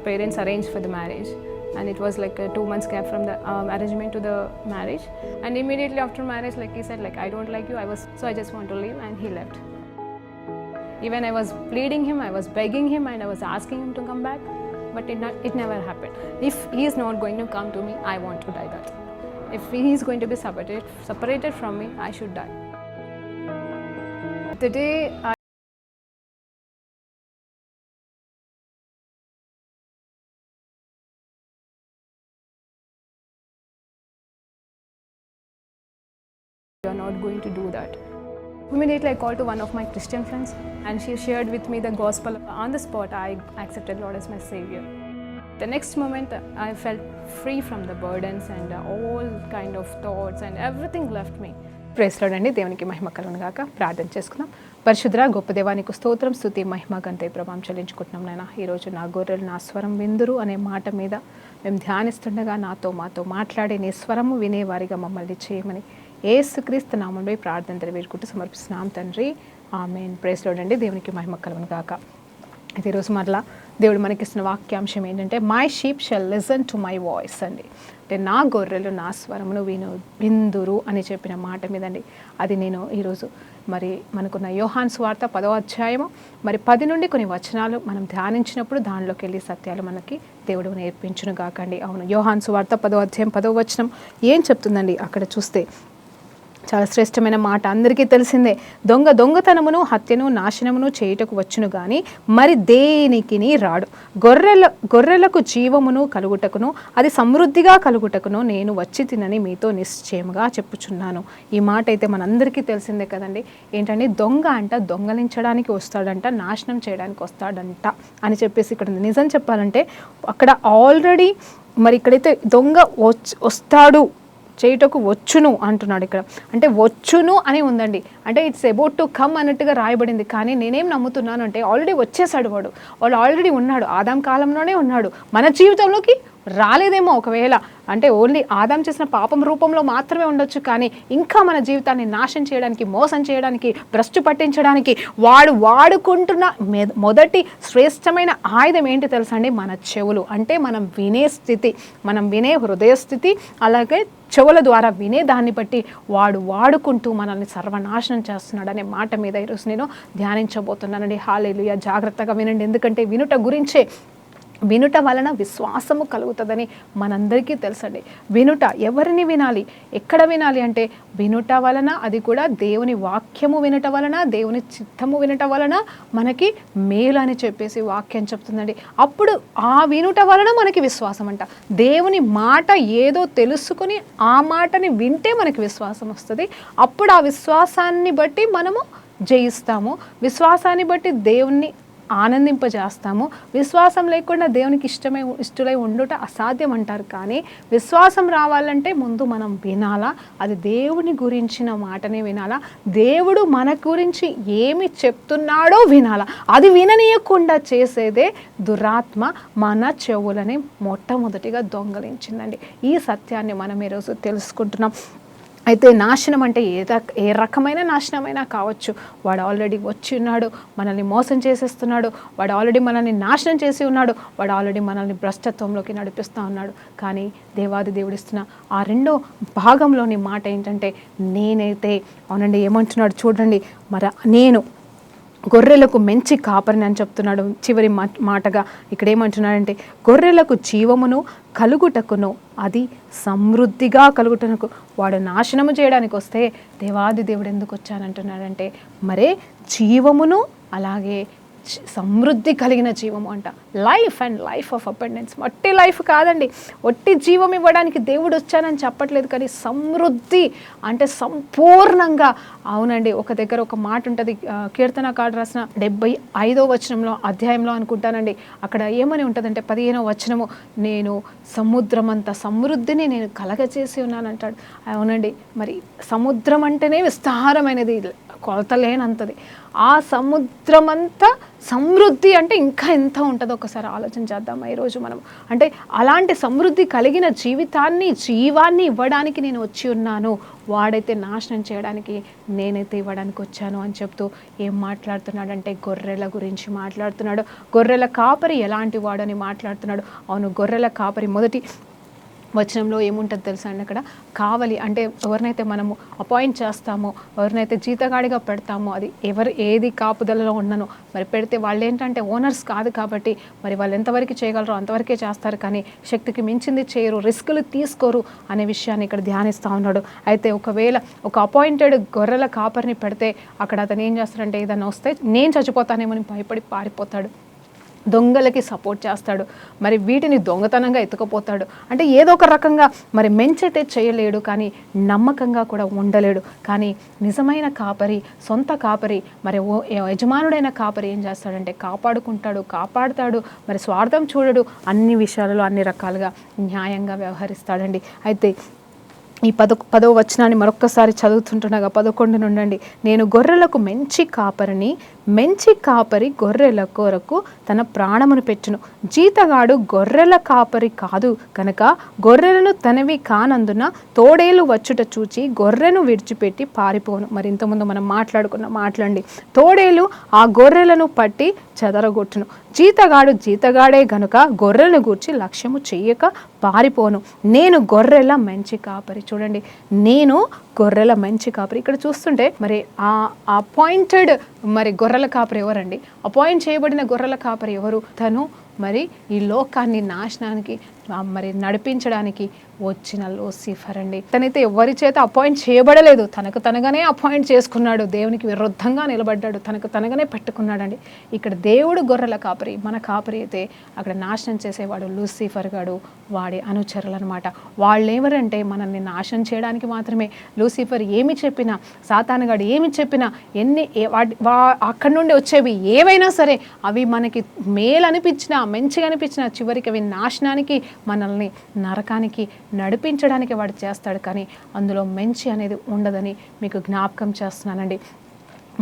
Parents arranged for the marriage, and it was like a 2 months gap from the arrangement to the marriage. And immediately after marriage, like he said, like I don't like you. I just want to leave, and he left. Even I was pleading him, I was begging him, and I was asking him to come back, but it never happened. If he is not going to come to me, I want to die. That if he is going to be separated from me, I should die. The day you are not going to do that. Immediately I called to one of my Christian friends, and she shared with me the gospel. On the spot, I accepted Lord as my Savior. The next moment, I felt free from the burdens and all kind of thoughts, and everything left me. Praise lord అండి. దేవునికి మహిమ కలుగును గాక. ప్రార్థన చేసుకుందాం. పరిశుద్ధ గొప్ప దేవానికి స్తోత్రం, స్తుతి, మహిమ, ఘనత, ప్రభావం చెల్లించుకుంటున్నాం నాయన. ఈరోజు నా గొర్రెలు నా స్వరం విందురు అనే మాట మీద మేము ధ్యానిస్తుండగా మాతో మాట్లాడే నీ స్వరము వినేవారిగా మమ్మల్ని చేయమని యేసుక్రీస్తు నామములో ప్రార్థన వేడుకుంటూ సమర్పిస్తున్నాం తండ్రి. ఆమేన్. ప్రైజ్ లార్డ్ అండి. దేవునికి మహిమ కలుగును గాక. అయితే ఈరోజు మరలా దేవుడు మనకిస్తున్న వాక్యాంశం ఏంటంటే, my sheep shall listen to my voice అండి. అంటే నా గొర్రెలు నా స్వరమును విందురు అని చెప్పిన మాట మీదండి. అది నేను ఈరోజు మరి మనకున్న యోహాను సువార్త 10వ అధ్యాయము మరి 10 నుండి కొన్ని వచనాలు మనం ధ్యానించినప్పుడు దానిలోకి వెళ్ళి సత్యాలు మనకి దేవుడు నేర్పించును గాకండి. అవును, యోహాను సువార్త 10వ అధ్యాయం 10వ వచనం ఏం చెప్తుందండి? అక్కడ చూస్తే చాలా శ్రేష్టమైన మాట, అందరికీ తెలిసిందే. దొంగతనమును హత్యను నాశనమును చేయుటకు వచ్చును గాని మరి దేనికిని రాడు. గొర్రెలకు జీవమును కలుగుటకును అది సమృద్ధిగా కలుగుటకును నేను వచ్చి తినని మీతో నిశ్చయముగా చెప్పుచున్నాను. ఈ మాట అయితే మనందరికీ తెలిసిందే కదండి. ఏంటంటే దొంగ అంట దొంగలించడానికి వస్తాడంట, నాశనం చేయడానికి వస్తాడంట అని చెప్పేసి ఇక్కడ నిజం చెప్పాలంటే అక్కడ ఆల్రెడీ మరి ఇక్కడైతే దొంగ వస్తాడు, చేయుటకు వచ్చును అంటున్నాడు. ఇక్కడ అంటే వచ్చును అని ఉందండి. అంటే ఇట్స్ అబౌట్ టు కమ్ అన్నట్టుగా రాయబడింది. కానీ నేనేం నమ్ముతున్నాను అంటే ఆల్రెడీ వచ్చేసాడు వాడు ఆల్రెడీ ఉన్నాడు. ఆదాం కాలంలోనే ఉన్నాడు. మన జీవితంలోకి రాలేదేమో ఒకవేళ, అంటే ఓన్లీ ఆదాం చేసిన పాపం రూపంలో మాత్రమే ఉండొచ్చు. కానీ ఇంకా మన జీవితాన్ని నాశనం చేయడానికి, మోసం చేయడానికి, భ్రష్టు పట్టించడానికి వాడుకుంటున్న మొదటి శ్రేష్టమైన ఆయుధం ఏంటి తెలుసా అండి? మన చెవులు. అంటే మనం వినే స్థితి, మనం వినే హృదయ స్థితి, అలాగే చెవుల ద్వారా వినే దాన్ని బట్టి వాడుకుంటూ మనల్ని సర్వనాశనం చేస్తున్నాడు అనే మాట మీద ఈరోజు నేను ధ్యానించబోతున్నానండి. హల్లెలూయా. జాగ్రత్తగా వినండి, ఎందుకంటే వినుట వలన విశ్వాసము కలుగుతుందని మనందరికీ తెలుసండి. ఎవరిని వినాలి, ఎక్కడ వినాలి అంటే వినుట వలన, అది కూడా దేవుని వాక్యము వినుట వలన, దేవుని చిత్తము వినుట వలన మనకి మేలు అని చెప్పేసి వాక్యం చెప్తుందండి. అప్పుడు ఆ వినుట వలన మనకి విశ్వాసం అంట. దేవుని మాట ఏదో తెలుసుకుని ఆ మాటని వింటే మనకి విశ్వాసం వస్తుంది. అప్పుడు ఆ విశ్వాసాన్ని బట్టి మనము జయిస్తాము. విశ్వాసాన్ని బట్టి దేవుణ్ణి ఆనందింపజేస్తాము. విశ్వాసం లేకుండా దేవునికి ఇష్టలై ఉండుట అసాధ్యం అంటారు. కానీ విశ్వాసం రావాలంటే ముందు మనం వినాలా, అది దేవుని గురించిన మాటనే వినాలా, దేవుడు మన గురించి ఏమి చెప్తున్నాడో వినాలా. అది విననీయకుండా చేసేదే దురాత్మ మన చెవులని మొట్టమొదటిగా దొంగలించిందండి. ఈ సత్యాన్ని మనం ఈరోజు తెలుసుకుంటున్నాం. అయితే నాశనం అంటే ఏ రకమైన నాశనమైనా కావచ్చు. వాడు ఆల్రెడీ వచ్చి ఉన్నాడు, మనల్ని మోసం చేసేస్తున్నాడు, వాడు ఆల్రెడీ మనల్ని నాశనం చేసి ఉన్నాడు, వాడు ఆల్రెడీ మనల్ని భ్రష్టత్వంలోకి నడిపిస్తూ ఉన్నాడు. కానీ దేవాది దేవుడిస్తున్న ఆ రెండో భాగంలోని మాట ఏంటంటే, నేనైతే అవునండి ఏమంటున్నాడు చూడండి, నేను గొర్రెలకు మంచి కాపరిని అని చెప్తున్నాడు. చివరి మాటగా ఇక్కడ ఏమంటున్నాడంటే, గొర్రెలకు జీవమును కలుగుటకును అది సమృద్ధిగా కలుగుటకు. వాడు నాశనము చేయడానికి వస్తే దేవాది దేవుడు ఎందుకు వచ్చానంటున్నాడంటే, మరే జీవమును అలాగే సమృద్ధి కలిగిన జీవము అంట. Life and life of abundance. ఒట్టి లైఫ్ కాదండి, ఒట్టి జీవం ఇవ్వడానికి దేవుడు వచ్చానని చెప్పట్లేదు. కానీ సమృద్ధి అంటే సంపూర్ణంగా. అవునండి, ఒక దగ్గర ఒక మాట ఉంటుంది, కీర్తనకారుడు రాసిన 75వ అధ్యాయంలో అనుకుంటానండి. అక్కడ ఏమని ఉంటుందంటే 15వ వచనము, నేను సముద్రమంత సమృద్ధిని నేను కలగచేసి ఉన్నానంటాడు. అవునండి, మరి సముద్రం అంటేనే విస్తారమైనది. కొలతలేనంతది. ఆ సముద్రం అంతా సమృద్ధి అంటే ఇంకా ఎంత ఉంటుందో ఒకసారి ఆలోచన చేద్దామా ఈరోజు మనం. అంటే అలాంటి సమృద్ధి కలిగిన జీవాన్ని ఇవ్వడానికి నేను వచ్చి ఉన్నాను, వాడైతే నాశనం చేయడానికి నేనైతే ఇవ్వడానికి వచ్చాను అని చెప్తూ ఏం మాట్లాడుతున్నాడంటే గొర్రెల గురించి మాట్లాడుతున్నాడు. గొర్రెల కాపరి ఎలాంటి వాడని మాట్లాడుతున్నాడు. అవును, గొర్రెల కాపరి మొదటి వచనంలో ఏముంటుంది తెలుసా అండి, అక్కడ కావలి అంటే ఎవరినైతే మనము అపాయింట్ చేస్తామో, ఎవరినైతే జీతగాడిగా పెడతామో, అది ఏది కాపుదలలో ఉన్ననో మరి పెడితే వాళ్ళు ఏంటంటే ఓనర్స్ కాదు కాబట్టి మరి వాళ్ళు ఎంతవరకు చేయగలరో అంతవరకే చేస్తారు, కానీ శక్తికి మించింది చేయరు, రిస్కులు తీసుకోరు అనే విషయాన్ని ఇక్కడ ధ్యానిస్తూ ఉన్నాడు. అయితే ఒకవేళ ఒక అపాయింటెడ్ గొర్రెల కాపరిని పెడితే అక్కడ అతను ఏం చేస్తాడంటే ఏదైనా వస్తే నేను చచ్చిపోతానేమని భయపడి పారిపోతాడు, దొంగలకి సపోర్ట్ చేస్తాడు, మరి వీటిని దొంగతనంగా ఎత్తుకుపోతాడు. అంటే ఏదో ఒక రకంగా మరి మెంచైతే చేయలేడు, కానీ నమ్మకంగా కూడా ఉండలేడు. కానీ నిజమైన కాపరి, సొంత కాపరి, మరి యజమానుడైన కాపరి ఏం చేస్తాడంటే కాపాడుతాడు, మరి స్వార్థం చూడడు, అన్ని విషయాలలో అన్ని రకాలుగా న్యాయంగా వ్యవహరిస్తాడండి. అయితే ఈ 10వ వచనాన్ని మరొక్కసారి చదువుతుంటుండగా 11 నుండి, నేను గొర్రెలకు మంచి కాపరి గొర్రెల కొరకు తన ప్రాణమును పెట్టును, జీతగాడు గొర్రెల కాపరి కాదు కనుక గొర్రెలను తనవి కానందున తోడేలు వచ్చుట చూచి గొర్రెను విడిచిపెట్టి పారిపోను. మరి ఇంతకుముందు మనం మాట్లాడండి, తోడేలు ఆ గొర్రెలను పట్టి చెదరగొట్టును, జీతగాడే గనుక గొర్రెలను గూర్చి లక్ష్యము చెయ్యక పారిపోను, నేను గొర్రెల మంచి కాపరి. చూడండి, నేను గొర్రెల మంచి కాపరి. ఇక్కడ చూస్తుంటే మరి ఆ అపాయింటెడ్ మరి గొర్రెల కాపరి ఎవరండి? అపాయింట్ చేయబడిన గొర్రెల కాపరి ఎవరు? తను మరి ఈ లోకాన్ని నాశనానికి మరి నడిపించడానికి వచ్చిన లూసిఫర్ అండి. తనైతే ఎవరి చేత అపాయింట్ చేయబడలేదు, తనకు తనగానే అపాయింట్ చేసుకున్నాడు, దేవునికి విరుద్ధంగా నిలబడ్డాడు, తనకు తనగానే పెట్టుకున్నాడండి. ఇక్కడ దేవుడు గొర్రెల కాపరి, మన కాపరి అయితే అక్కడ నాశనం చేసేవాడు లూసిఫర్ గాడు, వాడి అనుచరులు అనమాట. వాళ్ళు ఎవరంటే మనల్ని నాశనం చేయడానికి మాత్రమే. లూసిఫర్ ఏమి చెప్పినా, సాతానుగాడు ఏమి చెప్పినా, అక్కడి నుండి వచ్చేవి ఏవైనా సరే అవి మనకి మేలు అనిపించినా, మంచిగా అనిపించినా, చివరికి అవి నాశనానికి, మనల్ని నరకానికి నడిపించడానికి వాడు చేస్తాడు. కానీ అందులో మంచి అనేది ఉండదని మీకు జ్ఞాపకం చేస్తున్నానండి.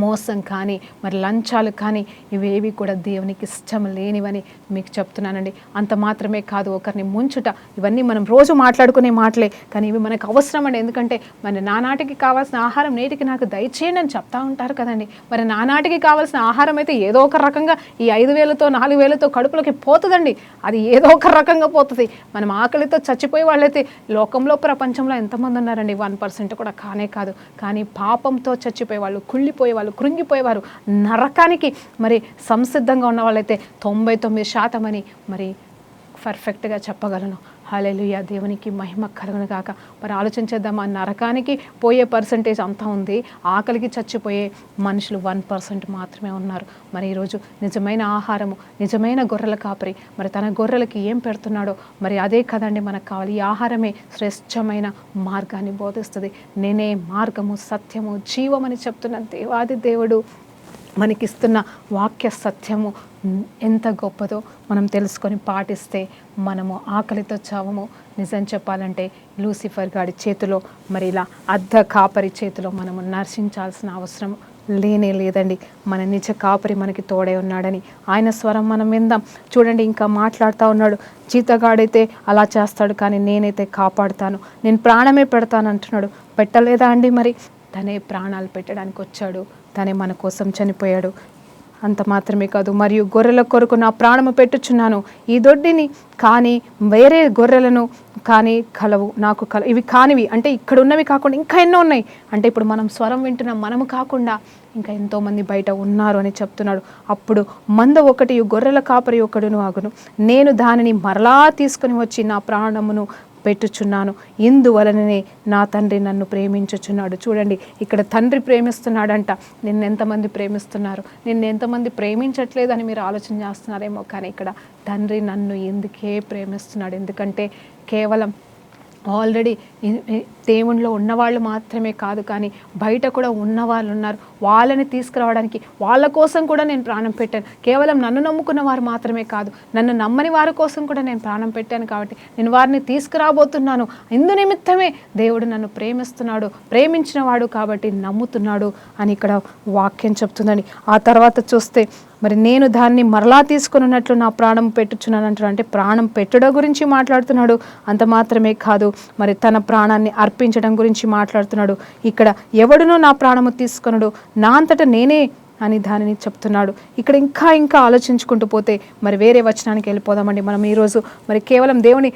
మోసం కానీ మరి లంచాలు కానీ ఇవేవి కూడా దేవునికి ఇష్టం లేనివని మీకు చెప్తున్నానండి. అంత మాత్రమే కాదు, ఒకరిని ముంచుట, ఇవన్నీ మనం రోజు మాట్లాడుకునే మాటలే, కానీ ఇవి మనకు అవసరం అండి. ఎందుకంటే మరి నానాటికి కావాల్సిన ఆహారం నేటికి నాకు దయచేయండి అని చెప్తా ఉంటారు కదండి. మరి నానాటికి కావాల్సిన ఆహారం అయితే ఏదో ఒక రకంగా ఈ 5,000తో 4,000తో కడుపులోకి పోతుందండి, అది ఏదో ఒక రకంగా పోతుంది. మనం ఆకలితో చచ్చిపోయే వాళ్ళైతే లోకంలో ప్రపంచంలో ఎంతమంది ఉన్నారండి? 1% కూడా కానే కాదు. కానీ పాపంతో చచ్చిపోయే వాళ్ళు, కుళ్ళిపోయే వాళ్ళు, కృంగిపోయేవారు, నరకానికి మరి సంసిద్ధంగా ఉన్న వాళ్ళైతే 99% అని మరి పర్ఫెక్ట్గా చెప్పగలను. హల్లెలూయా, దేవునికి మహిమ కలుగును గాక. మరి ఆలోచన చేద్దాం, ఆ నరకానికి పోయే పర్సంటేజ్ అంతా ఉంది, ఆకలికి చచ్చిపోయే మనుషులు 1% మాత్రమే ఉన్నారు. మరి ఈరోజు నిజమైన ఆహారము, నిజమైన గొర్రెల కాపరి మరి తన గొర్రెలకి ఏం పెడుతున్నాడో మరి అదే కదండి మనకు కావాలి. ఈ ఆహారమే శ్రేష్టమైన మార్గాన్ని బోధిస్తుంది. నేనే మార్గము, సత్యము, జీవమని చెప్తున్న దేవాది దేవుడు మనకిస్తున్న వాక్య సత్యము ఎంత గొప్పదో మనం తెలుసుకొని పాటిస్తే మనము ఆకలితో చావము. నిజం చెప్పాలంటే లూసిఫర్ గాడి చేతిలో మరి ఇలా అర్ధ కాపరి చేతిలో మనము నర్శించాల్సిన అవసరం లేనే లేదండి. మన నిజ కాపరి మనకి తోడే ఉన్నాడని ఆయన స్వరం మనం విందాం. చూడండి, ఇంకా మాట్లాడుతూ ఉన్నాడు. జీతగాడైతే అలా చేస్తాడు, కానీ నేనైతే కాపాడుతాను, నేను ప్రాణమే పెడతాను అంటున్నాడు. పెట్టలేదా అండి? మరి తనే ప్రాణాలు పెట్టడానికి వచ్చాడు, తనే మన కోసం చనిపోయాడు. అంత మాత్రమే కాదు, మరియు గొర్రెల కొరకు నా ప్రాణము పెట్టుచున్నాను, ఈ దొడ్డిని కానీ వేరే గొర్రెలను కానీ నాకు ఇవి కానివి అంటే ఇక్కడ ఉన్నవి కాకుండా ఇంకా ఎన్నో ఉన్నాయి. అంటే ఇప్పుడు మనం స్వరం వింటున్నాం, మనము కాకుండా ఇంకా ఎంతోమంది బయట ఉన్నారు అని చెప్తున్నాడు. అప్పుడు మంద ఒకటి, గొర్రెల కాపరి ఒకడును ఆగును, నేను దానిని మరలా తీసుకుని వచ్చి నా ప్రాణమును పెట్టుచున్నాను, ఇందువలననే నా తండ్రి నన్ను ప్రేమించుచున్నాడు. చూడండి, ఇక్కడ తండ్రి ప్రేమిస్తున్నాడంట. నిన్నెంతమంది ప్రేమిస్తున్నారు, నిన్నెంతమంది ప్రేమించట్లేదు అని మీరు ఆలోచన చేస్తున్నారేమో, కానీ ఇక్కడ తండ్రి నన్ను ఎందుకే ప్రేమిస్తున్నాడు? ఎందుకంటే కేవలం ఆల్రెడీ దేవునిలో ఉన్నవాళ్ళు మాత్రమే కాదు, కానీ బయట కూడా ఉన్నవాళ్ళు ఉన్నారు. వాళ్ళని తీసుకురావడానికి వాళ్ళ కోసం కూడా నేను ప్రాణం పెట్టాను. కేవలం నన్ను నమ్ముకున్న వారు మాత్రమే కాదు, నన్ను నమ్మని వారి కోసం కూడా నేను ప్రాణం పెట్టాను. కాబట్టి నేను వారిని తీసుకురాబోతున్నాను. ఇందు నిమిత్తమే దేవుడు నన్ను ప్రేమిస్తున్నాడు, ప్రేమించిన వాడు కాబట్టి నమ్ముతున్నాడు అని ఇక్కడ వాక్యం చెప్తుందని. ఆ తర్వాత చూస్తే మరి నేను దాన్ని మరలా తీసుకున్నట్లు నా ప్రాణం పెట్టుచున్నాను అంటాడు. అంటే ప్రాణం పెట్టుట గురించి మాట్లాడుతున్నాడు. అంత మాత్రమే కాదు, మరి తన ప్రాణాన్ని అర్పించడం గురించి మాట్లాడుతున్నాడు. ఇక్కడ ఎవడునో నా ప్రాణము తీసుకొనడు, నా అంతటా నేనే అని దానిని చెప్తున్నాడు. ఇక్కడ ఇంకా ఆలోచించుకుంటూ పోతే మరి వేరే వచనానికి వెళ్ళిపోదామండి. మనం ఈరోజు మరి కేవలం దేవుని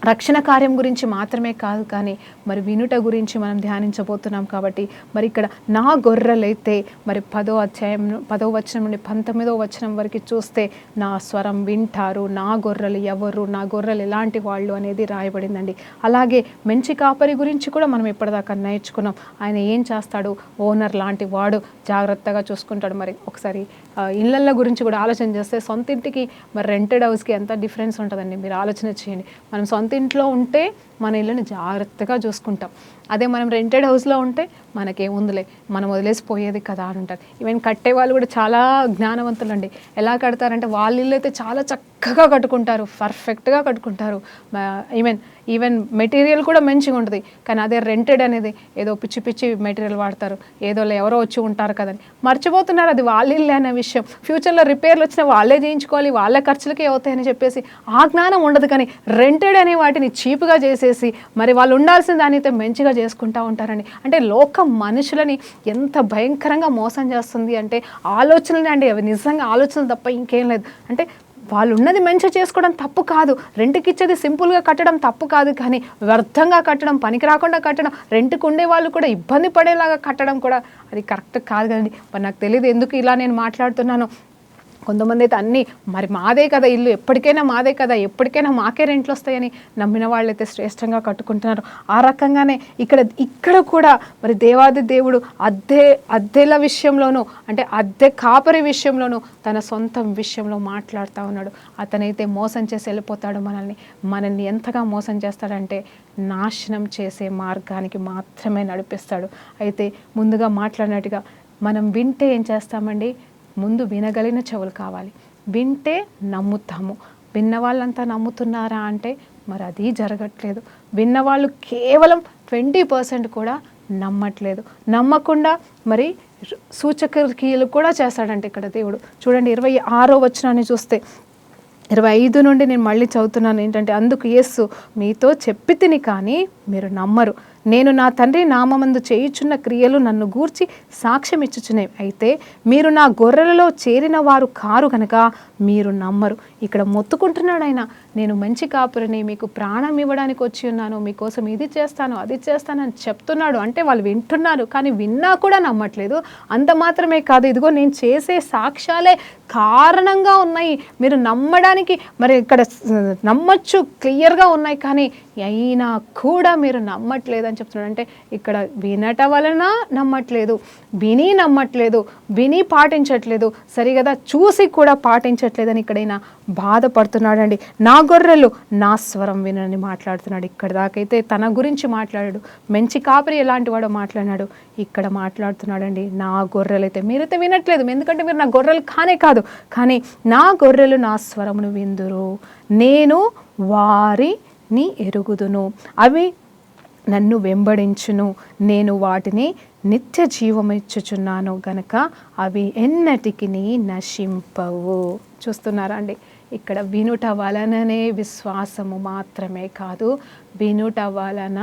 రక్షణ కార్యం గురించి మాత్రమే కాదు, కానీ మరి వినుట గురించి మనం ధ్యానించబోతున్నాం. కాబట్టి మరి ఇక్కడ నా గొర్రెలైతే మరి 10వ వచనం నుండి 19వ వచనం వరకు చూస్తే నా స్వరం వింటారు, నా గొర్రెలు ఎవరు, నా గొర్రెలు ఎలాంటి వాళ్ళు అనేది రాయబడిందండి. అలాగే మంచి కాపరి గురించి కూడా మనం ఇప్పటిదాకా నేర్చుకున్నాం. ఆయన ఏం చేస్తాడు, ఓనర్ లాంటి వాడు, జాగ్రత్తగా చూసుకుంటాడు. మరి ఒకసారి ఇళ్ళ గురించి కూడా ఆలోచన చేస్తే సొంత ఇంటికి మరి రెంటెడ్ హౌస్కి ఎంత డిఫరెన్స్ ఉంటుందండి. మీరు ఆలోచన చేయండి. మనం సొంత ఇంట్లో ఉంటే మన ఇళ్ళని జాగ్రత్తగా చూసుకుంటాం. అదే మనం రెంటెడ్ హౌస్లో ఉంటే మనకేముందులే, మనం వదిలేసిపోయేది కదా అని ఉంటారు. ఈవెన్ కట్టే వాళ్ళు కూడా చాలా జ్ఞానవంతులు అండి. ఎలా కడతారంటే వాళ్ళ ఇల్లు అయితే చాలా చక్కగా కట్టుకుంటారు, పర్ఫెక్ట్గా కట్టుకుంటారు. ఈవెన్ మెటీరియల్ కూడా మంచిగా ఉంటుంది. కానీ అదే రెంటెడ్ అనేది ఏదో పిచ్చి మెటీరియల్ వాడతారు, ఏదో ఎవరో వచ్చి ఉంటారు కదని మర్చిపోతున్నారు అది వాళ్ళ ఇల్లే అనే విషయం. ఫ్యూచర్లో రిపేర్లు వచ్చినా వాళ్ళే చేయించుకోవాలి, వాళ్ళ ఖర్చులకే అవుతాయని చెప్పేసి ఆ జ్ఞానం ఉండదు. కానీ రెంటెడ్ అనే వాటిని చీప్గా చేసేసి మరి వాళ్ళు ఉండాల్సిన దానితో మంచిగా చేసుకుంటూ ఉంటారండి. అంటే లోకం మనుషులని ఎంత భయంకరంగా మోసం చేస్తుంది అంటే ఆలోచనలే అండి. అవి నిజంగా ఆలోచనలు తప్ప ఇంకేం లేదు. అంటే వాళ్ళు ఉన్నది మంచిగా చేసుకోవడం తప్పు కాదు, రెంట్కి ఇచ్చేది సింపుల్గా కట్టడం తప్పు కాదు, కానీ వ్యర్థంగా కట్టడం, పనికి రాకుండా కట్టడం, రెంట్కి ఉండే వాళ్ళు కూడా ఇబ్బంది పడేలాగా కట్టడం కూడా అది కరెక్ట్ కాదు కదండి. మరి నాకు తెలియదు ఎందుకు ఇలా నేను మాట్లాడుతున్నాను. కొంతమంది అయితే అన్నీ మరి మాదే కదా ఇల్లు, ఎప్పటికైనా మాదే కదా, ఎప్పటికైనా మాకే రెంట్లు వస్తాయని నమ్మిన వాళ్ళైతే శ్రేష్టంగా కట్టుకుంటున్నారు. ఆ రకంగానే ఇక్కడ కూడా మరి దేవాది దేవుడు అద్దెల విషయంలోనూ, అంటే అద్దె కాపరి విషయంలోనూ తన సొంత విషయంలో మాట్లాడుతూ ఉన్నాడు. అతనైతే మోసం చేసి వెళ్ళిపోతాడు. మనల్ని ఎంతగా మోసం చేస్తాడంటే నాశనం చేసే మార్గానికి మాత్రమే నడిపిస్తాడు. అయితే ముందుగా మాట్లాడినట్టుగా మనం వింటే ఏం చేస్తామండి, ముందు వినగలిగిన చెవులు కావాలి. వింటే నమ్ముతాము. విన్న వాళ్ళంతా నమ్ముతున్నారా అంటే మరి అది జరగట్లేదు. విన్నవాళ్ళు కేవలం 20% కూడా నమ్మట్లేదు. నమ్మకుండా మరి సూచక క్రియలు కూడా చేస్తాడంటే ఇక్కడ దేవుడు. చూడండి 26వ వచనాన్ని చూస్తే 25 నుండి నేను మళ్ళీ చదువుతున్నాను. ఏంటంటే అందుకు యేసు మీతో చెప్పి తిని కానీ మీరు నమ్మరు. నేను నా తండ్రి నామమందు చేయుచున్న క్రియలు నన్ను గూర్చి సాక్ష్యం ఇచ్చుచున్నాయి. అయితే మీరు నా గొర్రెలలో చేరిన వారు కారు కనుక మీరు నమ్మరు. ఇక్కడ మొత్తుకుంటున్నాడు ఆయన, నేను మంచి కాపురిని, మీకు ప్రాణం ఇవ్వడానికి వచ్చి ఉన్నాను, మీకోసం ఇది చేస్తాను అది చేస్తానని చెప్తున్నాడు. అంటే వాళ్ళు వింటున్నారు, కానీ విన్నా కూడా నమ్మట్లేదు. అంత మాత్రమే కాదు, ఇదిగో నేను చేసే సాక్ష్యాలే కారణంగా ఉన్నాయి, మీరు నమ్మడానికి మరి ఇక్కడ నమ్మచ్చు క్లియర్గా ఉన్నాయి, కానీ అయినా కూడా మీరు నమ్మట్లేదు అని చెప్తున్నాడు. అంటే ఇక్కడ వినటం వలన నమ్మట్లేదు, విని నమ్మట్లేదు, విని పాటించట్లేదు, సరిగదా చూసి కూడా పాటించట్లేదని ఇక్కడైనా బాధపడుతున్నాడండి. నా గొర్రెలు నా స్వరం వినని మాట్లాడుతున్నాడు. ఇక్కడ దాకైతే తన గురించి మాట్లాడాడు, మంచి కాపరి ఎలాంటి వాడో మాట్లాడినాడు. ఇక్కడ మాట్లాడుతున్నాడండి, నా గొర్రెలు అయితే మీరైతే వినట్లేదు, ఎందుకంటే మీరు నా గొర్రెలు కానే కాదు, కానీ నా గొర్రెలు నా స్వరమును విందురు, నేను వారిని ఎరుగుదును, అవి నన్ను వెంబడించును, నేను వాటిని నిత్య జీవమిచ్చుచున్నాను గనక అవి ఎన్నటికి నశింపవు. చూస్తున్నారా అండి, ఇక్కడ వినుట వలననే విశ్వాసము మాత్రమే కాదు, వినుట వలన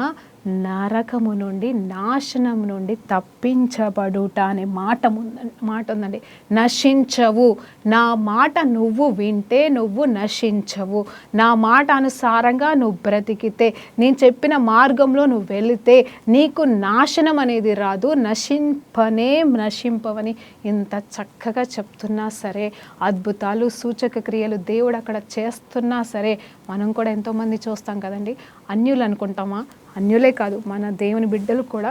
నరకము నుండి నాశనం నుండి తప్పించబడుట అనే మాట ఉందండి. నశించవు. నా మాట నువ్వు వింటే నువ్వు నశించవు. నా మాట అనుసారంగా నువ్వు బ్రతికితే, నేను చెప్పిన మార్గంలో నువ్వు వెళితే నీకు నాశనం అనేది రాదు, నశింపవని ఇంత చక్కగా చెప్తున్నా సరే, అద్భుతాలు సూచక క్రియలు దేవుడు అక్కడ చేస్తున్నా సరే, మనం కూడా ఎంతోమంది చూస్తాం కదండి, అన్యులు అనుకుంటామా? అన్యులే కాదు, మన దేవుని బిడ్డలు కూడా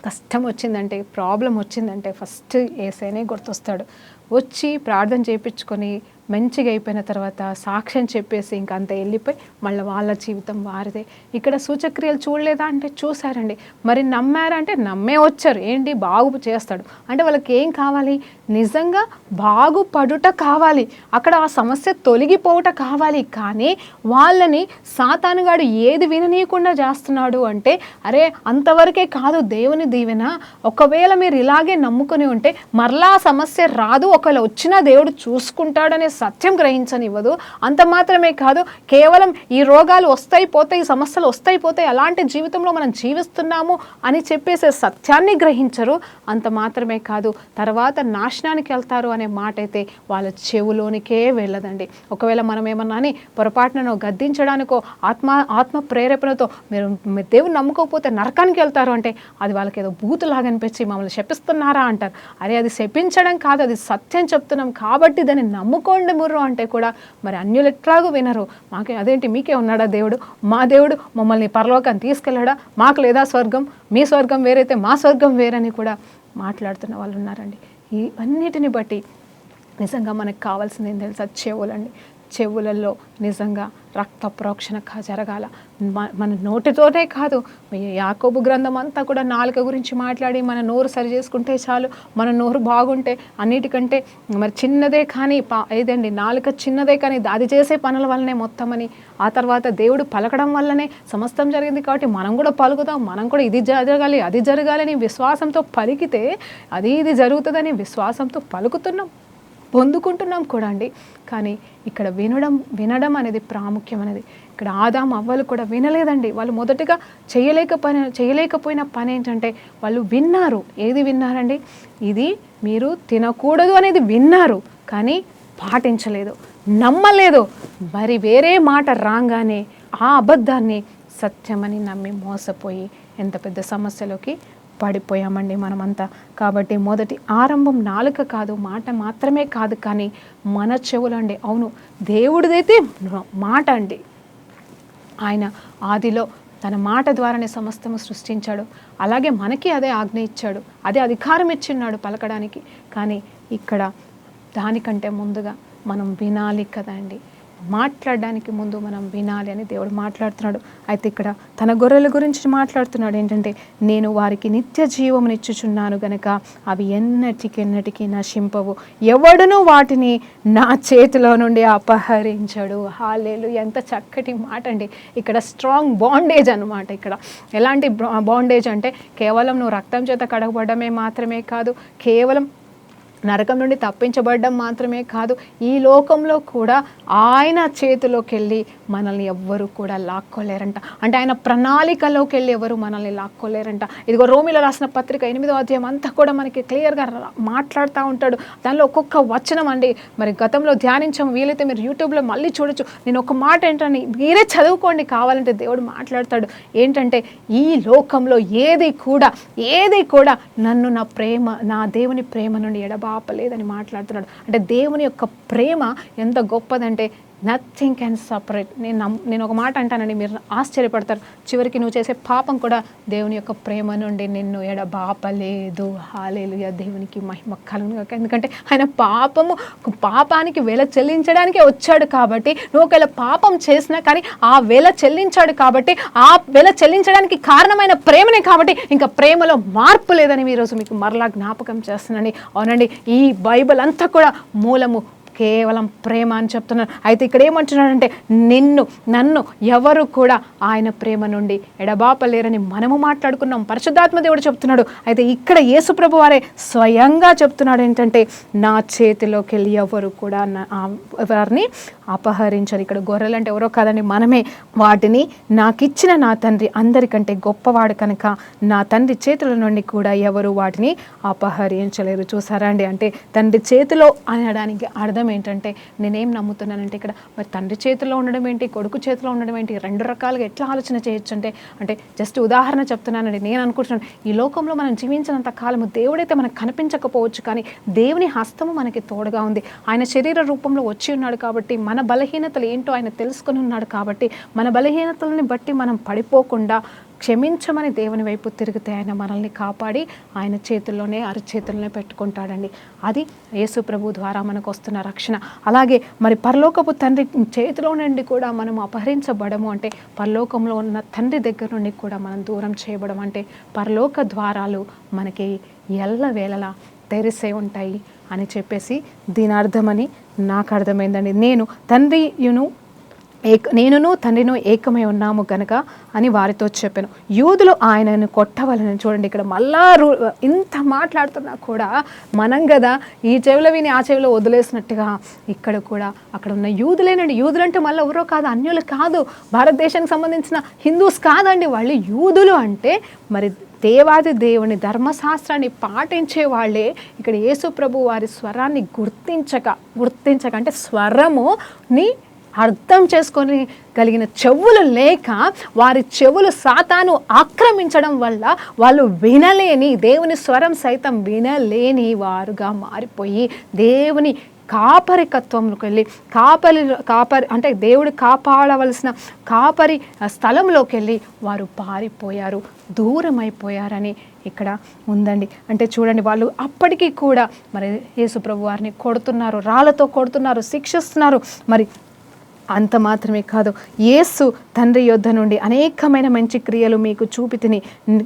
కష్టం వచ్చిందంటే, ప్రాబ్లం వచ్చిందంటే ఫస్ట్ యేసయ్యనే గుర్తొస్తాడు. వచ్చి ప్రార్థన చేయించుకొని మంచిగా అయిపోయిన తర్వాత సాక్ష్యం చెప్పేసి ఇంక అంత వెళ్ళిపోయి మళ్ళీ వాళ్ళ జీవితం వారిదే. ఇక్కడ సూచక్రియలు చూడలేదా అంటే చూశారండి. మరి నమ్మారా అంటే నమ్మే వచ్చారు. ఏంటి బాగు చేస్తాడు అంటే వాళ్ళకి ఏం కావాలి? నిజంగా బాగుపడుట కావాలి, అక్కడ ఆ సమస్య తొలగిపోవట కావాలి. కానీ వాళ్ళని సాతానుగాడు ఏది విననీయకుండా చేస్తున్నాడు అంటే అరే అంతవరకే కాదు దేవుని దీవెన. ఒకవేళ మీరు ఇలాగే నమ్ముకొని ఉంటే మరలా సమస్య రాదు, ఒకవేళ వచ్చినా దేవుడు చూసుకుంటాడనే సత్యం గ్రహించనివ్వదు. అంత మాత్రమే కాదు, కేవలం ఈ రోగాలు వస్తాయి పోతాయి, సమస్యలు వస్తాయి పోతాయి, అలాంటి జీవితంలో మనం జీవిస్తున్నాము అని చెప్పేసే సత్యాన్ని గ్రహించరు. అంత మాత్రమే కాదు, తర్వాత నాశనానికి వెళ్తారు అనే మాట అయితే వాళ్ళ చెవులోనికే వెళ్ళదండి. ఒకవేళ మనం ఏమన్నా అని పొరపాటునో గద్దించడానికో ఆత్మ ప్రేరేపణతో మీరు దేవుని నమ్ముకోకపోతే నరకానికి వెళ్తారు అంటే అది వాళ్ళకి ఏదో బూతులాగా అనిపించి మమ్మల్ని శపిస్తున్నారా అంటారు. అరే అది శపించడం కాదు, అది సత్యం చెప్తున్నాం కాబట్టి దాన్ని నమ్ముకోండి ముర్రు అంటే కూడా మరి అన్యులు ఎట్లాగూ వినరు. మాకే అదేంటి మీకే ఉన్నాడా దేవుడు, మా దేవుడు మమ్మల్ని పరలోకాన్ని తీసుకెళ్ళాడా, మాకు లేదా స్వర్గం, మీ స్వర్గం వేరైతే మా స్వర్గం వేరని కూడా మాట్లాడుతున్న వాళ్ళు ఉన్నారండి. ఇవన్నిటిని బట్టి నిజంగా మనకు కావాల్సింది ఏం తెలుసా? చెవులండి. చెవులలో నిజంగా రక్త ప్రోక్షణ జరగాల. మన నోటితోనే కాదు, యాకోబు గ్రంథం అంతా కూడా నాలుక గురించి మాట్లాడి మన నోరు సరి చేసుకుంటే చాలు, మన నోరు బాగుంటే అన్నిటికంటే మరి చిన్నదే కానీ ఏదండి నాలుక చిన్నదే కానీ అది చేసే పనుల వల్లనే మొత్తం అని, ఆ తర్వాత దేవుడు పలకడం వల్లనే సమస్తం జరిగింది కాబట్టి మనం కూడా పలుకుతాం, మనం కూడా ఇది జరగాలి అది జరగాలని విశ్వాసంతో పలికితే అది ఇది జరుగుతుందని విశ్వాసంతో పలుకుతున్నాం, పొందుకుంటున్నాం కూడా అండి. కానీ ఇక్కడ వినడం అనేది ప్రాముఖ్యం అనేది. ఇక్కడ ఆదాము అవ్వలు కూడా వినలేదండి. వాళ్ళు మొదటగా చేయలేకపోయిన పని ఏంటంటే వాళ్ళు విన్నారు. ఏది విన్నారండి? ఇది మీరు తినకూడదు అనేది విన్నారు, కానీ పాటించలేదు, నమ్మలేదు. మరి వేరే మాట రాగానే ఆ అబద్ధాన్ని సత్యమని నమ్మి మోసపోయి ఎంత పెద్ద సమస్యలోకి పడిపోయామండి మనమంతా. కాబట్టి మొదటి ఆరంభం నాలుక కాదు, మాట మాత్రమే కాదు, కానీ మన చెవులండి. అవును, దేవుడిదైతే మాట అండి. ఆయన ఆదిలో తన మాట ద్వారానే సమస్తము సృష్టించాడు. అలాగే మనకి అదే ఆజ్ఞ ఇచ్చాడు, అదే అధికారం ఇచ్చిన్నాడు పలకడానికి. కానీ ఇక్కడ దానికంటే ముందుగా మనం వినాలి కదండి. మాట్లాడడానికి ముందు మనం వినాలి అని దేవుడు మాట్లాడుతున్నాడు. అయితే ఇక్కడ తన గొర్రెల గురించి మాట్లాడుతున్నాడు. ఏంటంటే నేను వారికి నిత్య జీవమునిచ్చుచున్నాను గనక అవి ఎన్నటికెన్నటికీ నశింపవు, ఎవడును వాటిని నా చేతిలో నుండి అపహరించడు. హల్లెలూయా! ఎంత చక్కటి మాట అండి. ఇక్కడ స్ట్రాంగ్ బాండేజ్ అనమాట. ఇక్కడ ఎలాంటి బాండేజ్ అంటే కేవలం నువ్వు రక్తం చేత కడగబడమే మాత్రమే కాదు, కేవలం నరకం నుండి తప్పించబడడం మాత్రమే కాదు, ఈ లోకంలో కూడా ఆయన చేతిలోకి వెళ్ళి మనల్ని ఎవ్వరు కూడా లాక్కోలేరంట. అంటే ఆయన ప్రణాళికలోకి వెళ్ళి ఎవరు మనల్ని లాక్కోలేరంట. ఇదిగో రోమిలో రాసిన పత్రిక 8వ అధ్యాయం అంతా కూడా మనకి క్లియర్గా మాట్లాడుతూ ఉంటాడు. దానిలో ఒక్కొక్క వచనం అండి మరి గతంలో ధ్యానించాం, వీలైతే మీరు యూట్యూబ్లో మళ్ళీ చూడొచ్చు. నేను ఒక మాట ఏంటని మీరే చదువుకోండి కావాలంటే, దేవుడు మాట్లాడతాడు. ఏంటంటే ఈ లోకంలో ఏది కూడా నన్ను నా దేవుని ప్రేమ నుండి ఆపలేదని మాట్లాడుతున్నాడు. అంటే దేవుని యొక్క ప్రేమ ఎంత గొప్పదంటే నథింగ్ క్యాన్ సపరేట్. నేను ఒక మాట అంటానండి, మీరు ఆశ్చర్యపడతారు. చివరికి నువ్వు చేసే పాపం కూడా దేవుని యొక్క ప్రేమ నుండి నిన్ను ఎడబాపలేదు. హల్లెలూయా! దేవునికి మహిమ కలుగును. ఎందుకంటే ఆయన పాపానికి వెల చెల్లించడానికే వచ్చాడు కాబట్టి, నువ్వు ఒకవేళ పాపం చేసినా కానీ ఆ వెల చెల్లించాడు కాబట్టి, ఆ వెల చెల్లించడానికి కారణమైన ప్రేమనే కాబట్టి ఇంకా ప్రేమలో మార్పు లేదని ఈరోజు మీకు మరలా జ్ఞాపకం చేస్తున్నాను. అవునండి, ఈ బైబిల్ అంతా కూడా మూలము కేవలం ప్రేమ అని చెప్తున్నాను. అయితే ఇక్కడ ఏమంటున్నాడంటే నన్ను ఎవరు కూడా ఆయన ప్రేమ నుండి ఎడబాపలేరని మనము మాట్లాడుకున్నాం. పరిశుద్ధాత్మ దేవుడు చెప్తున్నాడు. అయితే ఇక్కడ యేసుప్రభు వారే స్వయంగా చెప్తున్నాడు ఏంటంటే నా చేతిలోకి వెళ్ళి ఎవరు కూడా వారిని అపహరించరు. ఇక్కడ గొర్రెలు అంటే ఎవరో కాదండి, మనమే. వాటిని నాకిచ్చిన నా తండ్రి అందరికంటే గొప్పవాడు కనుక నా తండ్రి చేతుల నుండి కూడా ఎవరు వాటిని అపహరించలేరు. చూసారా అండి? అంటే తండ్రి చేతిలో అనడానికి అర్థం ఏంటంటే, నేనేం నమ్ముతున్నానంటే ఇక్కడ మరి తండ్రి చేతిలో ఉండడం ఏంటి, కొడుకు చేతిలో ఉండడం ఏంటి, రెండు రకాలుగా ఎట్లా ఆలోచన చేయొచ్చు అంటే జస్ట్ ఉదాహరణ చెప్తున్నానండి. నేను అనుకుంటున్నాను, ఈ లోకంలో మనం జీవించినంత కాలము దేవుడైతే మనకు కనిపించకపోవచ్చు, కానీ దేవుని హస్తము మనకి తోడుగా ఉంది. ఆయన శరీర రూపంలో వచ్చి ఉన్నాడు కాబట్టి మన మన బలహీనతలు ఏంటో ఆయన తెలుసుకొని ఉన్నాడు కాబట్టి మన బలహీనతలని బట్టి మనం పడిపోకుండా క్షమించమని దేవుని వైపు తిరిగితే ఆయన మనల్ని కాపాడి ఆయన చేతుల్లోనే అరచేతుల్లోనే పెట్టుకుంటాడండి. అది యేసు ప్రభు ద్వారా మనకు వస్తున్న రక్షణ. అలాగే మరి పరలోకపు తండ్రి చేతిలో నుండి కూడా మనం అపహరించబడము అంటే పరలోకంలో ఉన్న తండ్రి దగ్గర నుండి కూడా మనం దూరం చేయబడం అంటే పరలోక ద్వారాలు మనకి ఎల్లవేళలా తెరిసే ఉంటాయి అని చెప్పేసి దీని అర్థమని నాకు అర్థమైందండి. నేనును తండ్రిను ఏకమై ఉన్నాము గనక అని వారితో చెప్పాను. యూదులు ఆయనను కొట్టవాలని చూడండి, ఇక్కడ మళ్ళా ఇంత మాట్లాడుతున్నా కూడా మనం కదా ఈ చెవిలో విని ఆ చెవిలో వదిలేసినట్టుగా ఇక్కడ కూడా అక్కడ ఉన్న యూదులేనండి. యూదులంటే మళ్ళీ ఎవరో కాదు, అన్యులు కాదు, భారతదేశానికి సంబంధించిన హిందూస్ కాదండి, వాళ్ళు యూదులు అంటే మరి దేవాది దేవుని ధర్మశాస్త్రాన్ని పాటించే వాళ్ళే ఇక్కడ యేసు ప్రభు వారి స్వరాన్ని గుర్తించక అంటే స్వరముని అర్థం చేసుకొని కలిగిన చెవులు లేక వారి చెవులు సాతాను ఆక్రమించడం వల్ల వాళ్ళు వినలేని, దేవుని స్వరం సైతం వినలేని వారుగా మారిపోయి దేవుని కాపరికత్వంలోకి వెళ్ళి కాపరి అంటే దేవుడు కాపాడవలసిన కాపరి స్థలంలోకి వెళ్ళి వారు పారిపోయారు, దూరం అయిపోయారని ఇక్కడ ఉందండి. అంటే చూడండి, వాళ్ళు అప్పటికీ కూడా మరి యేసు ప్రభు వారిని కొడుతున్నారు, రాళ్ళతో కొడుతున్నారు, శిక్షిస్తున్నారు. మరి అంత మాత్రమే కాదు, యేసు తండ్రి యొద్ద నుండి అనేకమైన మంచి క్రియలు మీకు చూపితిని,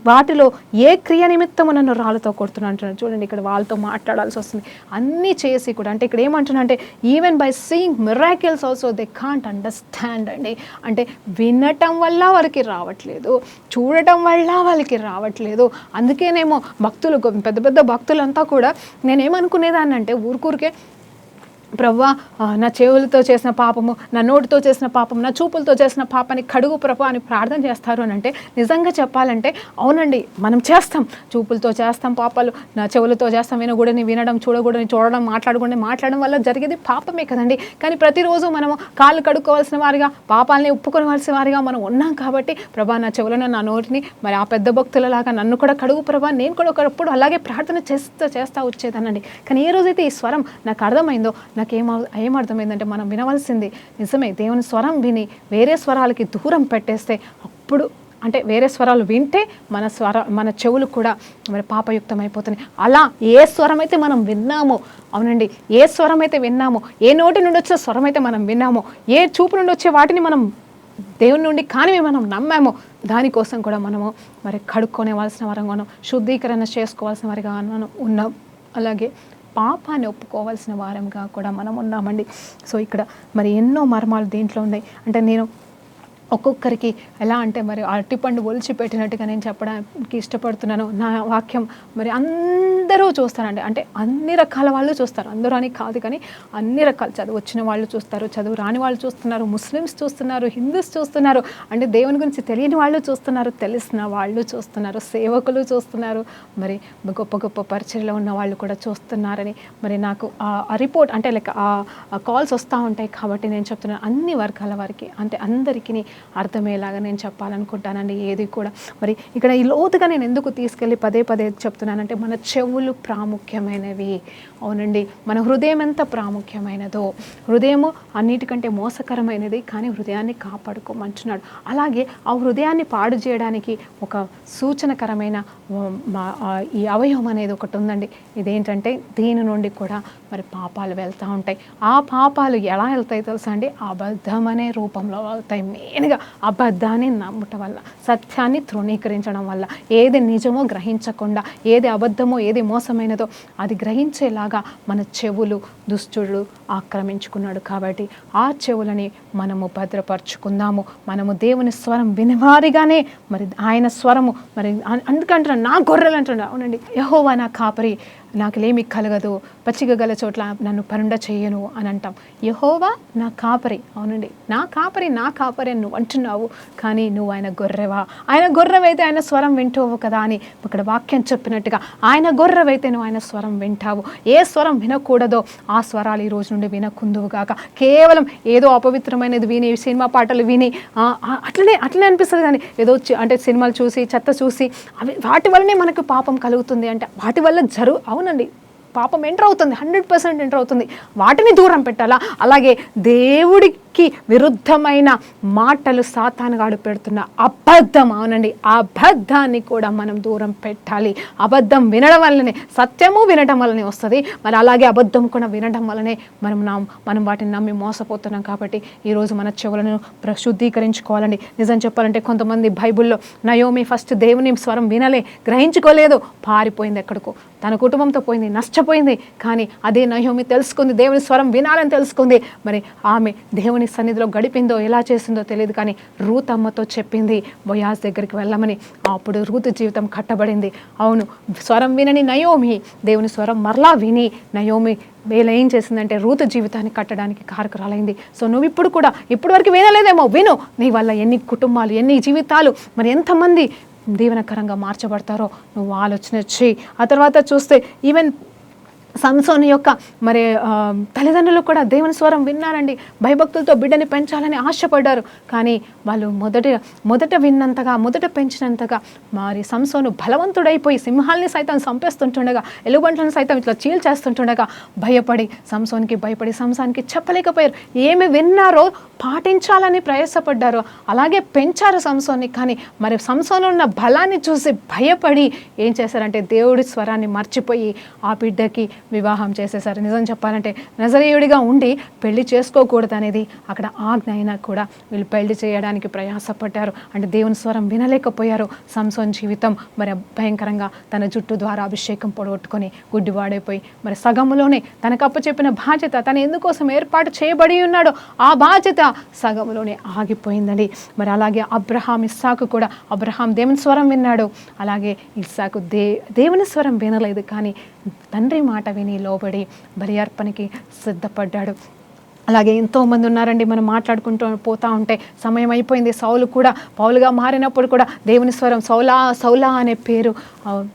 వాటిలో ఏ క్రియ నిమిత్తము నన్ను రాళ్ళతో కొడుతున్నా అంటున్నాను. చూడండి, ఇక్కడ వాళ్ళతో మాట్లాడాల్సి వస్తుంది. అన్నీ చేసి కూడా అంటే ఇక్కడ ఏమంటున్నా అంటే even by seeing miracles also they can't understand అండి. అంటే వినటం వల్ల వాళ్ళకి రావట్లేదు, చూడటం వల్ల వాళ్ళకి రావట్లేదు. అందుకేనేమో భక్తులు, పెద్ద పెద్ద భక్తులంతా కూడా నేనేమనుకునేదాన్ని అంటే ఊరికే ప్రభువా నా చెవులతో చేసిన పాపము, నా నోటితో చేసిన పాపం, నా చూపులతో చేసిన పాపాన్ని కడుగు ప్రభు అని ప్రార్థన చేస్తారు అని అంటే నిజంగా చెప్పాలంటే అవునండి, మనం చేస్తాం, చూపులతో చేస్తాం పాపాలు, నా చెవులతో చేస్తాం, వినడం, చూడడం, మాట్లాడడం వల్ల జరిగేది పాపమే కదండి. కానీ ప్రతిరోజు మనము కాళ్ళు కడుక్కోవాల్సిన వారిగా, పాపాలని ఒప్పుకోవాల్సిన వారిగా మనం ఉన్నాం కాబట్టి ప్రభా నా చెవులను, నా నోటిని మరి ఆ పెద్ద భక్తులలాగా నన్ను కూడా కడుగు ప్రభా, నేను కూడా ఒకప్పుడు అలాగే ప్రార్థన చేస్తా వచ్చేదానండి. కానీ ఏ రోజైతే ఈ స్వరం నాకు అర్థమైందో నాకు ఏమర్థమైందంటే మనం వినవలసింది నిజమే, దేవుని స్వరం విని వేరే స్వరాలకి దూరం పెట్టేస్తే అప్పుడు అంటే వేరే స్వరాలు వింటే మన చెవులు కూడా మరి పాపయుక్తం అయిపోతున్నాయి. అలా ఏ స్వరం అయితే మనం విన్నామో, అవునండి, ఏ స్వరం అయితే విన్నామో, ఏ నోటి నుండి వచ్చే స్వరం అయితే మనం విన్నామో, ఏ చూపు నుండి వచ్చే వాటిని మనం దేవుని నుండి కానివి మనం నమ్మామో దానికోసం కూడా మనము మరి కడుక్కొనేవలసిన వారంగాను, శుద్ధీకరణ చేసుకోవాల్సిన వారిగా ఉన్నాం. అలాగే పాపాన్ని ఒప్పుకోవాల్సిన వారంగా కూడా మనం ఉన్నామండి. సో ఇక్కడ మరి ఎన్నో మర్మాలు దీంట్లో ఉన్నాయి. అంటే నేను ఒక్కొక్కరికి ఎలా అంటే మరి అరటిపండు ఒలిచి పెట్టినట్టుగా నేను చెప్పడానికి ఇష్టపడుతున్నాను. నా వాక్యం మరి అందరూ చూస్తారండి, అంటే అన్ని రకాల వాళ్ళు చూస్తారు, అందరూ అని కాదు కానీ అన్ని రకాల చదువు వచ్చిన వాళ్ళు చూస్తారు, చదువు రాని వాళ్ళు చూస్తున్నారు, ముస్లిమ్స్ చూస్తున్నారు, హిందూస్ చూస్తున్నారు, అంటే దేవుని గురించి తెలియని వాళ్ళు చూస్తున్నారు, తెలిసిన వాళ్ళు చూస్తున్నారు, సేవకులు చూస్తున్నారు, మరి గొప్ప గొప్ప పరిచయలో ఉన్న వాళ్ళు కూడా చూస్తున్నారని మరి నాకు ఆ రిపోర్ట్ అంటే లైక్ ఆ కాల్స్ వస్తూ ఉంటాయి. కాబట్టి నేను చెప్తున్నాను అన్ని వర్గాల వారికి, అంటే అందరికీ అర్థమయ్యేలాగా నేను చెప్పాలనుకుంటానండి. ఏది కూడా మరి ఇక్కడ ఈ లోతుగా నేను ఎందుకు తీసుకెళ్ళి పదే చెప్తున్నానంటే మన చెవులు ప్రాముఖ్యమైనవి. అవునండి, మన హృదయం ఎంత ప్రాముఖ్యమైనదో, హృదయము అన్నిటికంటే మోసకరమైనది, కానీ హృదయాన్ని కాపాడుకోమంటున్నాడు. అలాగే ఆ హృదయాన్ని పాడు చేయడానికి ఒక సూచనకరమైన ఈ అవయవం అనేది ఒకటి ఉందండి. ఇదేంటంటే దీని నుండి కూడా మరి పాపాలు వెళ్తూ ఉంటాయి. ఆ పాపాలు ఎలా వెళ్తాయి తెలుసా అండి? అబద్ధం అనే రూపంలో వెళ్తాయి. మెయిన్గా అబద్ధాన్ని నమ్మటం వల్ల, సత్యాన్ని తృణీకరించడం వల్ల, ఏది నిజమో గ్రహించకుండా, ఏది అబద్ధమో ఏది మోసమైనదో అది గ్రహించేలాగా మన చెవులు దుష్టుడు ఆక్రమించుకున్నాడు. కాబట్టి ఆ చెవులని మనము భద్రపరుచుకుందాము. మనము దేవుని స్వరం వినివారిగానే మరి ఆయన స్వరము మరి అందుకంటున్నాడు నా గొర్రెలు అంటున్నాడు. అవునండి, యెహోవా నా కాపరి, నాకులేమి కలగదు, పచ్చిక గల చోట్ల నన్ను పరుండ చేయను అని అంటాం. యెహోవా నా కాపరి, అవునండి, నా కాపరి అని నువ్వు అంటున్నావు, కానీ నువ్వు ఆయన గొర్రెవా? ఆయన గొర్రెవైతే ఆయన స్వరం వింటావు కదా అని ఇక్కడ వాక్యం చెప్పినట్టుగా ఆయన గొర్రెవైతే నువ్వు ఆయన స్వరం వింటావు. ఏ స్వరం వినకూడదో ఆ స్వరాలు ఈ రోజు నుండి వినకుందువుగాక. కేవలం ఏదో అపవిత్రమైనది విని, సినిమా పాటలు విని అట్లనే అనిపిస్తుంది. కానీ ఏదో అంటే సినిమాలు చూసి, చెత్త చూసి వాటి వల్లనే మనకు పాపం కలుగుతుంది అంటే వాటి వల్ల అవునండి, పాపం ఎంటర్ అవుతుంది, 100% ఎంటర్ అవుతుంది. వాటిని దూరం పెట్టాలా. అలాగే దేవుడికి విరుద్ధమైన మాటలు సాతానుగాడు పెడుతున్న అబద్ధం, అవునండి, ఆ అబద్ధాన్ని కూడా మనం దూరం పెట్టాలి. అబద్ధం వినడం వల్లనే, సత్యము వినడం వల్లనే వస్తుంది. మరి అలాగే అబద్ధం కూడా వినడం వల్లనే మనం వాటిని నమ్మి మోసపోతున్నాం. కాబట్టి ఈరోజు మన చెవులను శుద్ధీకరించుకోవాలండి. నిజం చెప్పాలంటే కొంతమంది బైబిల్లో నయోమి ఫస్ట్ దేవుని స్వరం వినలే, గ్రహించుకోలేదు, పారిపోయింది ఎక్కడికో, తన కుటుంబంతో పోయింది, నష్టపోయింది. కానీ అదే నయోమి తెలుసుకుంది, దేవుని స్వరం వినాలని తెలుసుకుంది. మరి ఆమె దేవుని సన్నిధిలో గడిపిందో ఎలా చేసిందో తెలియదు, కానీ రూత్ అమ్మతో చెప్పింది బోయాజ్ దగ్గరికి వెళ్ళమని. అప్పుడు రూత్ జీవితం కట్టబడింది. అవును, స్వరం వినని నయోమి దేవుని స్వరం మరలా విని నయోమి వేళ ఏం చేసిందంటే రూత్ జీవితాన్ని కట్టడానికి కారకురాలైంది. సో నువ్వు ఇప్పుడు కూడా ఇప్పటి వరకు వినలేదేమో, విను. నీ వల్ల ఎన్ని కుటుంబాలు, ఎన్ని జీవితాలు, మరి ఎంతమంది దీవెనకరంగా మార్చబడతారో నువ్వు ఆలోచన చేయి. ఆ తర్వాత చూస్తే ఈవెన్ సంసోను యొక్క మరి తల్లిదండ్రులు కూడా దేవుని స్వరం విన్నారండి. భయభక్తులతో బిడ్డని పెంచాలని ఆశపడ్డారు. కానీ వాళ్ళు మొదట విన్నంతగా, మొదట పెంచినంతగా మరి సంసోను బలవంతుడైపోయి సింహాల్ని సైతం చంపేస్తుంటుండగా, ఎలుగుబంట్లను సైతం ఇట్లా చీల్చేస్తుంటుండగా సంసోనికి భయపడి సంసానికి చెప్పలేకపోయారు. ఏమి విన్నారో పాటించాలని ప్రయాసపడ్డారు, అలాగే పెంచారు సంసోన్ని. కానీ మరి సంసోను ఉన్న బలాన్ని చూసి భయపడి ఏం చేశారంటే దేవుడి స్వరాన్ని మర్చిపోయి ఆ బిడ్డకి వివాహం చేసేసారు. నిజం చెప్పాలంటే నజరేయుడిగా ఉండి పెళ్లి చేసుకోకూడదు అనేది అక్కడ ఆజ్ఞ అయినా కూడా వీళ్ళు పెళ్లి చేయడానికి ప్రయాసపడ్డారు. అంటే దేవుని స్వరం వినలేకపోయారు. సంసోన్ జీవితం మరి భయంకరంగా తన జుట్టు ద్వారా అభిషేకం పొడగొట్టుకొని గుడ్డివాడైపోయి మరి సగములోనే తనకు అప్పచెప్పిన బాధ్యత, తను ఎందుకోసం ఏర్పాటు చేయబడి ఉన్నాడో ఆ బాధ్యత సగంలోనే ఆగిపోయిందండి. మరి అలాగే ఇస్సాకు కూడా దేవుని స్వరం విన్నాడు. అలాగే ఇస్సాకు దేవుని స్వరం వినలేదు, కానీ తండ్రి మాట విని లోబడి బలి అర్పణకి సిద్ధపడ్డాడు. అలాగే ఎంతోమంది ఉన్నారండి. మనం మాట్లాడుకుంటూ పోతూ ఉంటే సమయం అయిపోయింది. సౌలు కూడా పౌలుగా మారినప్పుడు కూడా దేవుని స్వరం సౌలా అనే పేరు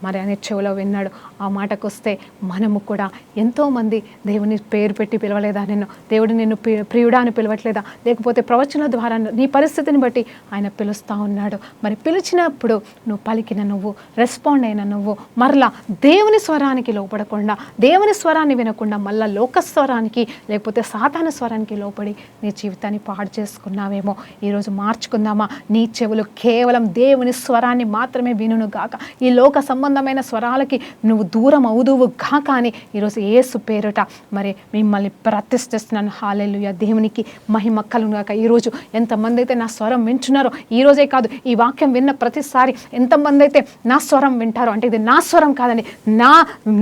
మరి అనే చెవులో విన్నాడు. ఆ మాటకు వస్తే మనము కూడా ఎంతోమంది దేవుని పేరు పెట్టి పిలవలేదా, దేవుడు నిన్ను ప్రియుడా అని పిలవట్లేదా, లేకపోతే ప్రవచనాల ద్వారా నీ పరిస్థితిని బట్టి ఆయన పిలుస్తూ ఉన్నాడు. మరి పిలిచినప్పుడు నువ్వు పలికిన, నువ్వు రెస్పాండ్ అయిన నువ్వు మరలా దేవుని స్వరానికి లోపడకుండా, దేవుని స్వరాన్ని వినకుండా మళ్ళా లోక స్వరానికి లేకపోతే సాతాను స్వరానికి లోపడి నీ జీవితాన్ని పాడు చేసుకున్నావేమో. ఈరోజు మార్చుకుందామా? నీ చెవులు కేవలం దేవుని స్వరాన్ని మాత్రమే వినును గాక, ఈ లోక సంబంధమైన స్వరాలకి నువ్వు దూరం అవుదువు గాక అని ఈరోజు యేసు పేరుట మరి మిమ్మల్ని ప్రతిష్ఠిస్తున్నాను. హల్లెలూయా, దేవునికి మహిమ కలుగును గాక. ఈరోజు ఎంతమంది అయితే నా స్వరం వింటున్నారో, ఈరోజే కాదు ఈ వాక్యం విన్న ప్రతిసారి ఎంతమంది అయితే నా స్వరం వింటారో, అంటే ఇది నా స్వరం కాదని నా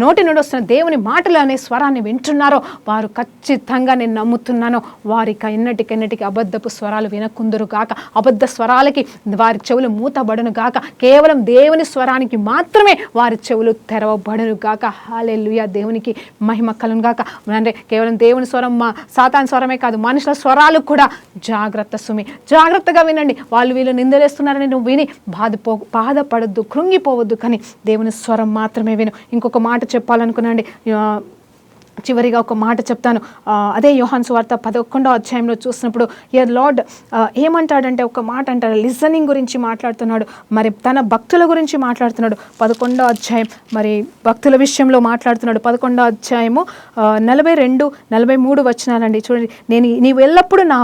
నోటి నుండి వస్తున్న దేవుని మాటలు అనే స్వరాన్ని వింటున్నారో వారు ఖచ్చితంగా నేను నమ్ముతున్నాను, వారికి ఎన్నటికెన్నటికి అబద్ధపు స్వరాలు వినకుందురు గాక, అబద్ధ స్వరాలకి వారి చెవులు మూతబడును గాక, కేవలం దేవుని స్వరానికి మాత్రమే వారి చెవులు తెరవబడును గాక. హల్లెలూయా, దేవునికి మహిమ కలుగును గాక. అంటే కేవలం దేవుని స్వరం, సాతాను స్వరమే కాదు, మనుషుల స్వరాలు కూడా జాగ్రత్త సుమి, జాగ్రత్తగా వినండి. వాళ్ళు వీళ్ళు నిందలేస్తున్నారని నువ్వు విని బాధపడద్దు, కృంగిపోవద్దు, కానీ దేవుని స్వరం మాత్రమే విను. ఇంకొక మాట చెప్పాలనుకున్నాండి, చివరిగా ఒక మాట చెప్తాను. అదే యోహాను సువార్త 11వ అధ్యాయంలో చూసినప్పుడు లార్డ్ ఏమంటాడంటే ఒక మాట అంటాడు, లిజనింగ్ గురించి మాట్లాడుతున్నాడు, మరి తన భక్తుల గురించి మాట్లాడుతున్నాడు. 11వ అధ్యాయం మరి భక్తుల విషయంలో మాట్లాడుతున్నాడు. 11వ అధ్యాయము 42-43 వచనాలండి. చూడండి, నీవు ఎల్లప్పుడూ నా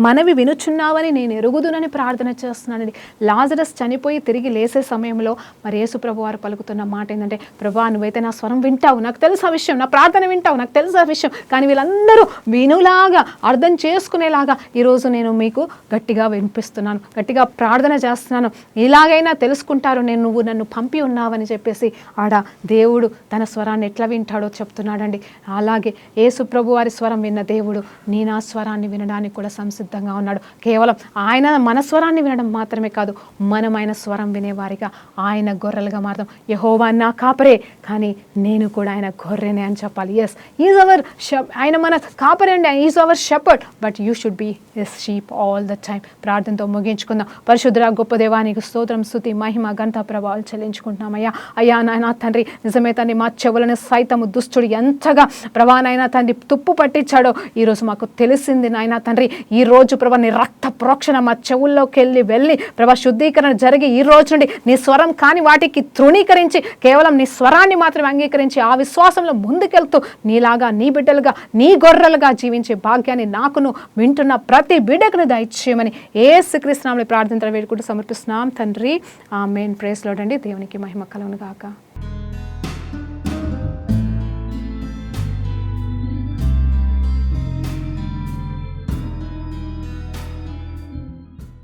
మనవి వినుచున్నావని నేను ఎరుగుదునని ప్రార్థన చేస్తున్నానండి. లాజరస్ చనిపోయి తిరిగి లేసే సమయంలో మరి యేసు ప్రభు వారు పలుకుతున్న మాట ఏంటంటే, ప్రభా నువ్వైతే నా స్వరం వింటావు, నాకు తెలుసు ఆ విషయం, నా ప్రార్థన వింటావు, నాకు తెలుసు ఆ విషయం, కానీ వీళ్ళందరూ వినులాగా అర్థం చేసుకునేలాగా ఈరోజు నేను మీకు గట్టిగా వినిపిస్తున్నాను, గట్టిగా ప్రార్థన చేస్తున్నాను, ఇలాగైనా తెలుసుకుంటారు నువ్వు నన్ను పంపి ఉన్నావని చెప్పేసి ఆడ దేవుడు తన స్వరాన్ని ఎట్లా వింటాడో చెప్తున్నాడండి. అలాగే యేసు ప్రభు వారి స్వరం విన్న దేవుడు నా స్వరాన్ని వినడానికి కూడా సంసిద్ధంగా ఉన్నాడు. కేవలం ఆయన మన స్వరాన్ని వినడం మాత్రమే కాదు, మనం ఆయన స్వరం వినేవారిగా, ఆయన గొర్రెలుగా మారదాం. యెహోవా నా కాపరే, కానీ నేను కూడా ఆయన గొర్రెనే అని చెప్పాలి. ఎస్, ఈజ్ అవర్ ఆయన మన కాపరి అండి, is our shepherd, but you should be his sheep all the time. ప్రార్థనతో ముగించుకుందాం. పరిశుద్ధుడా గొప్ప దేవానికి స్తోత్రం, స్తుతి, మహిమ, ఘనత, ప్రభావాలు చెల్లించుకుంటున్నామయ్యా. అయ్యా నాయన తండ్రి, నిజమే తండ్రి, మా చెవులను సైతము దుష్టుడు ఎంతగా ప్రభా నాయన తండ్రి తుప్పు పట్టించాడో ఈరోజు మాకు తెలిసింది నాయన తండ్రి. ఈరోజు ప్రభా నీ రక్త ప్రోక్షణ మా చెవుల్లోకి వెళ్ళి ప్రభా శుద్ధీకరణ జరిగి ఈ రోజు నుండి నీ స్వరం కాని వాటికి తృణీకరించి కేవలం నీ స్వరాన్ని మాత్రమే అంగీకరించి ఆ విశ్వాసంలో ముందుకెళ్తూ నీలాగా, నీ బిడ్డలుగా, నీ గొర్రెలుగా జీవించే భాగ్యాన్ని నాకును వింటున్న ప్రతి బిడ్డకును దయచేయమని యేసుక్రీస్తు నామములో ప్రార్థన వేడుకుంటూ సమర్పిస్తున్నాం తండ్రి. ఆమేన్. ప్రైజ్ లార్డ్ అండి. దేవునికి మహిమ కలుగును గాక.